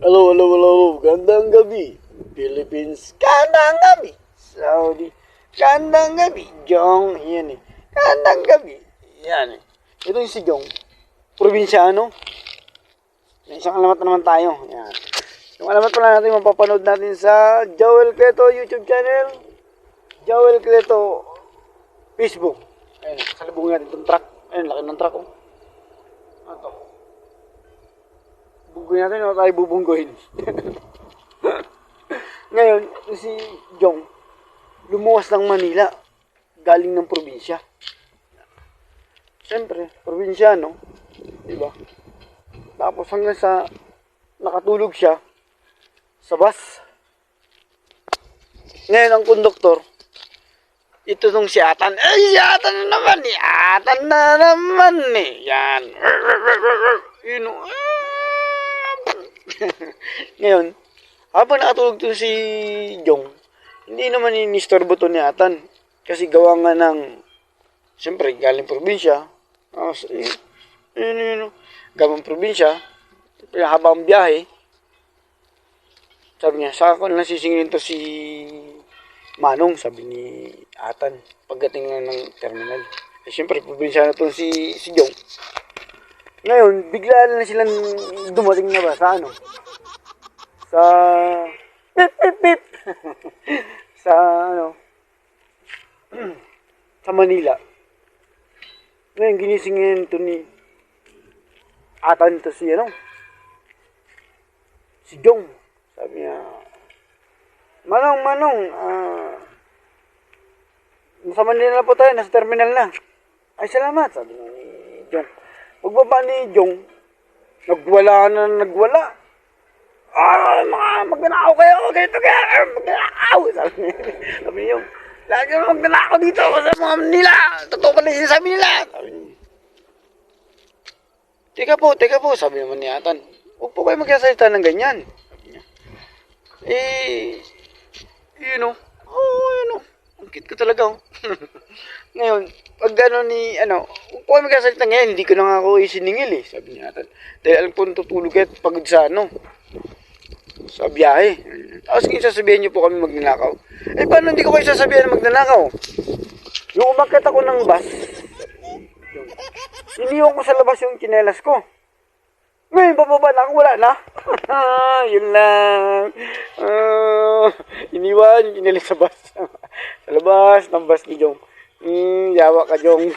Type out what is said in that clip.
Hello, hello, hello. Gandang gabi. Philippines. Gandang gabi. Saudi. Gandang gabi. Jong. Yan eh. Gandang gabi. Yan eh. Ito yung si Jong. Probinsyano. May isang alamat na naman tayo. Yan. Yung alamat pala natin mapapanood natin sa Joel Cleto YouTube channel. Joel Cleto Facebook. Ayun. Salubungin natin itong truck. Ayun, laki ng truck oh. Ano to? Bunggoy natin o tayo bubunggoyin. Ngayon, si Jong, lumuwas ng Manila, galing ng probinsya. Siyempre, probinsyano, diba? Tapos hanggang sa nakatulog siya sa bus. Ngayon, ang konduktor, ito nung si Atan. Ay, si Atan na naman eh. Atan na naman eh. Yan. Yun. Ngayon, habang nakatulog to si Jong, hindi naman inistorbo to ni Atan. Kasi gawa nga ng, siyempre, galing probinsya. Galing probinsya. Habang biyahe, sabi niya, saka ko nasisingilin to si Manong, sabi ni Atan, pagdating na ng terminal. Eh, siyempre, probinsya na to si Jong. Ngayon, bigla na silang dumating na ba sa ano? Sa pip pip pip. Sa ano? Sa Manila. Ngayon, ginisingin to ni Atan to si ano? Si Jong. Sabi niya, Manong, nasa Manila na po tayo, nasa terminal na. Ay, salamat, sabi ni Jong. Pagbaba ni Jong, nagwala. Magnanakaw kayo, ganito kaya, magnanakaw. Sabi niya, lagi na magnanakaw dito sa mga Manila. Totoo pala yung sinasabi nila. Sabi niya, teka po, sabi naman ni Atan. Huwag po kayo magsasalita ng ganyan. Sabi niya, ang cute ko talaga, oh. Ngayon, pag gano'n ni, kung ako magkasalita ngayon, hindi ko na nga ako isiningil, eh, sabi niya Atan. Dahil alam ko natutulog kayo at pagod sa, sa biyahe. Tapos kung sasabihin niyo po kami magnanakaw. Eh, paano hindi ko kayo sasabihin na magnanakaw? Yung umakit ako ng bus, iniwan ko sa labas yung tsinelas ko. Ngayon, bababa na ako, wala na. Yun lang. Iniwan yung tsinelas sa bus. Sa labas ng bus ni Jong. Yawa ka, Jong.